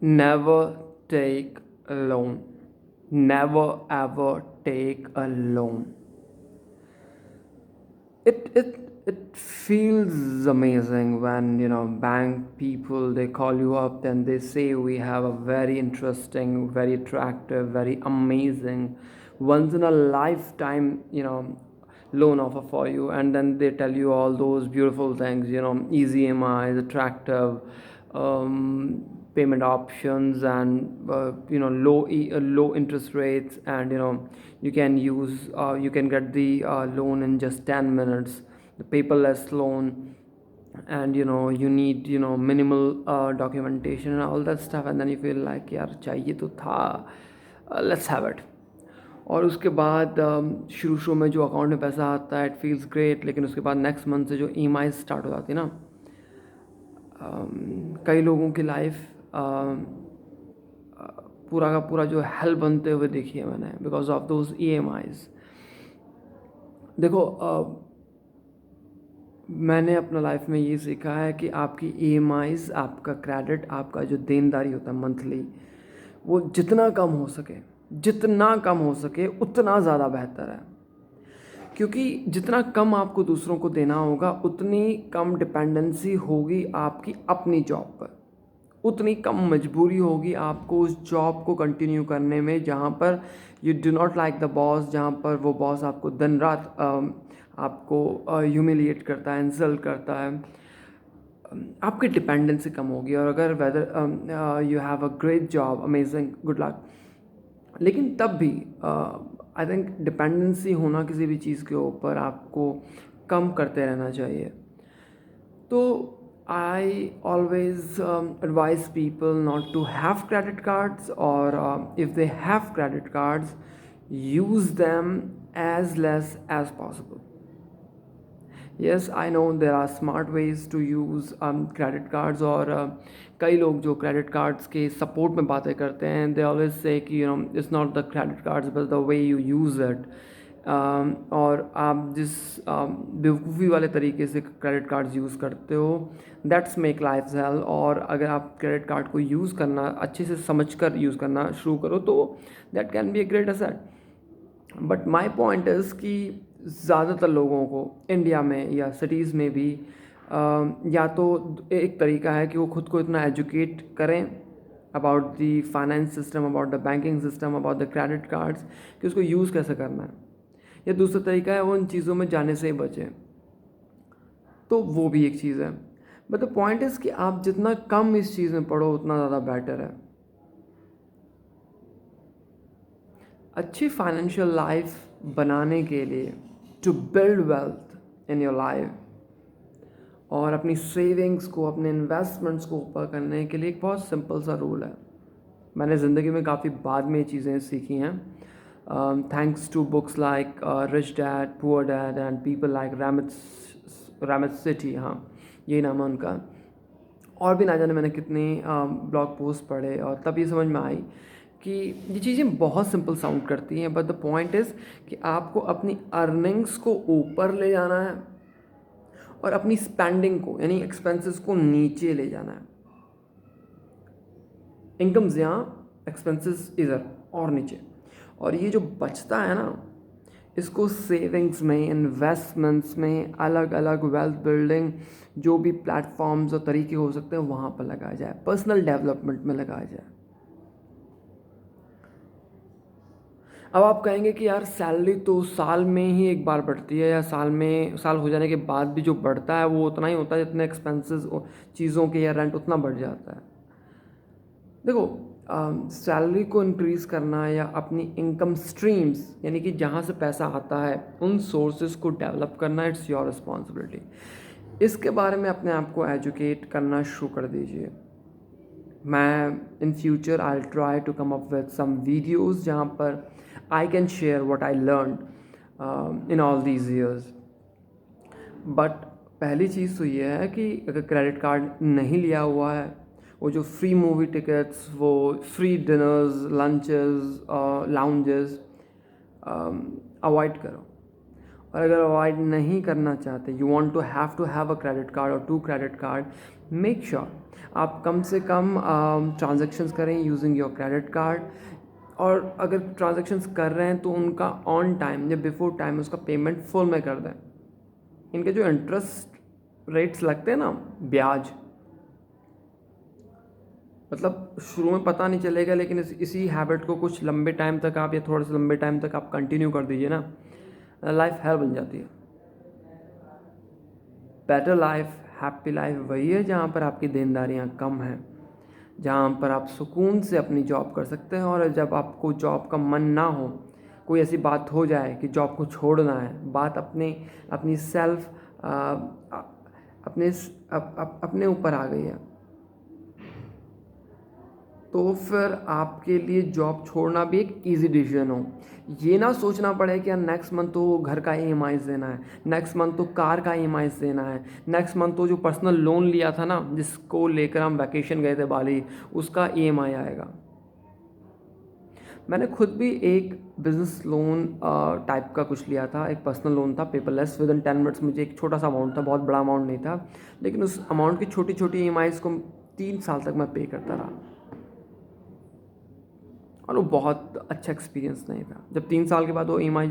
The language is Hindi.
Never take a loan. Never ever take a loan. It feels amazing when bank people they call you up and they say we have a very interesting, very attractive, very amazing, once in a lifetime loan offer for you, and then they tell you all those beautiful things, easy EMIs, attractive payment options, and low interest rates, and you can get the loan in just 10 minutes, the paperless loan, and you need minimal documentation and all that stuff, and then you feel like यार चाहिए तो था, let's have it. और उसके बाद शुरू शुरू में जो अकाउंट में पैसा आता है इट फील्स ग्रेट, लेकिन उसके बाद नेक्स्ट मंथ से जो EMI स्टार्ट हो जाती है ना, कई लोगों की लाइफ पूरा का पूरा जो हेल बनते हुए देखी है मैंने, बिकॉज ऑफ दोज EMIs. देखो, मैंने अपना लाइफ में ये सीखा है कि आपकी EMIs, आपका क्रेडिट, आपका जो देनदारी होता है मंथली, वो जितना कम हो सके उतना ज़्यादा बेहतर है. क्योंकि जितना कम आपको दूसरों को देना होगा उतनी कम डिपेंडेंसी होगी आपकी अपनी जॉब पर, उतनी कम मजबूरी होगी आपको उस जॉब को कंटिन्यू करने में जहाँ पर you do not like the boss, जहाँ पर वो बॉस आपको दिन रात आपको ह्यूमिलिएट करता है, इंसल्ट करता है. आपकी डिपेंडेंसी कम होगी. और अगर whether you have a great job, amazing, good luck, लेकिन तब भी आई थिंक डिपेंडेंसी होना किसी भी चीज़ के ऊपर आपको कम करते रहना चाहिए. तो I always advise people not to have credit cards, or if they have credit cards, use them as less as possible. Yes, I know there are smart ways to use credit cards, और कई लोग जो credit cards के support में बातें करते हैं, they always say कि it's not the credit cards but the way you use it. और आप जिस बेवकूफ़ी वाले तरीके से क्रेडिट कार्ड्स यूज़ करते हो, दैट्स मेक लाइफ हेल. और अगर आप क्रेडिट कार्ड को यूज़ करना अच्छे से समझ कर यूज़ करना शुरू करो तो that can be a great asset. But my point is कि ज़्यादातर लोगों को इंडिया में या सिटीज़ में भी या तो एक तरीका है कि वो खुद को इतना एजुकेट करें about the finance system, about the banking system, about the credit cards, कि उसको यूज़ कैसे करना है. या दूसरा तरीका है वो उन चीज़ों में जाने से ही बचें, तो वो भी एक चीज़ है. बट द पॉइंट इज़ कि आप जितना कम इस चीज़ में पढ़ो उतना ज़्यादा बेटर है. अच्छी फाइनेंशियल लाइफ बनाने के लिए, to build wealth in your life, और अपनी सेविंग्स को, अपने इन्वेस्टमेंट्स को ऊपर करने के लिए एक बहुत सिंपल सा रूल है. मैंने ज़िंदगी में काफ़ी बाद में ये चीज़ें सीखी हैं, thanks to books like Rich Dad Poor Dad and people like Ramit Sethi, हाँ यही नाम है उनका. और भी ना जाने मैंने कितने ब्लॉग पोस्ट पढ़े, और तब ये समझ में आई कि ये चीज़ें बहुत सिंपल साउंड करती हैं, बट द पॉइंट इज़ कि आपको अपनी अर्निंग्स को ऊपर ले जाना है और अपनी स्पेंडिंग को, यानी एक्सपेंसेस को, नीचे ले जाना है. इनकम्स यहाँ, एक्सपेंसेस इधर और नीचे. और ये जो बचता है ना, इसको सेविंग्स में, इन्वेस्टमेंट्स में, अलग अलग वेल्थ बिल्डिंग जो भी प्लेटफॉर्म्स और तरीके हो सकते हैं वहाँ पर लगाया जाए, पर्सनल डेवलपमेंट में लगाया जाए. अब आप कहेंगे कि यार सैलरी तो साल में ही एक बार बढ़ती है, या साल हो जाने के बाद भी जो बढ़ता है वो उतना ही होता है जितने एक्सपेंसेस चीज़ों के या रेंट उतना बढ़ जाता है. देखो, सैलरी को इंक्रीज़ करना या अपनी इनकम स्ट्रीम्स, यानी कि जहाँ से पैसा आता है उन सोर्सेज को डेवलप करना, इट्स योर रिस्पॉन्सिबिलिटी. इसके बारे में अपने आप को एजुकेट करना शुरू कर दीजिए. मैं in future I try to come up with some videos जहाँ पर I can share what I learn in all these years. But पहली चीज़ तो ये है कि अगर क्रेडिट कार्ड नहीं लिया हुआ है, वो जो फ्री मूवी टिकट्स, वो free dinners, lunches, lounges avoid करो. और अगर अवॉइड नहीं करना चाहते, you want to have a credit card और 2 क्रेडिट कार्ड, मेक श्योर आप कम से कम ट्रांजैक्शंस करें यूजिंग योर क्रेडिट कार्ड। और अगर ट्रांजैक्शंस कर रहे हैं तो उनका ऑन टाइम या बिफोर टाइम उसका पेमेंट फुल में कर दें। इनके जो इंटरेस्ट रेट्स लगते हैं ना, ब्याज, मतलब शुरू में पता नहीं चलेगा, लेकिन इसी हैबिट को कुछ लंबे टाइम तक आप या थोड़े से लंबे टाइम तक आप कंटिन्यू कर दीजिए ना, लाइफ हेल बन जाती है। बेटर लाइफ, हैप्पी लाइफ वही है जहाँ पर आपकी देनदारियाँ कम हैं, जहाँ पर आप सुकून से अपनी जॉब कर सकते हैं। और जब आपको जॉब का मन ना हो, कोई ऐसी बात हो जाए कि जॉब को छोड़ना है, बात अपनी सेल्फ अपने ऊपर आ गई है, तो फिर आपके लिए जॉब छोड़ना भी एक इजी डिसीजन हो। ये ना सोचना पड़े कि यार नेक्स्ट मंथ तो घर का EMI देना है, नेक्स्ट मंथ तो कार का EMI देना है, नेक्स्ट मंथ तो जो पर्सनल लोन लिया था ना जिसको लेकर हम वैकेशन गए थे बाली, उसका EMI आएगा। मैंने खुद भी एक बिजनेस लोन टाइप का कुछ लिया था, एक पर्सनल लोन था, पेपरलेस, विद इन 10 मिनट्स मुझे एक छोटा सा अमाउंट था, बहुत बड़ा अमाउंट नहीं था, लेकिन उस अमाउंट की छोटी छोटी EMIs को 3 साल तक मैं पे करता रहा, और वो बहुत अच्छा एक्सपीरियंस नहीं था। जब 3 साल के बाद वो EMI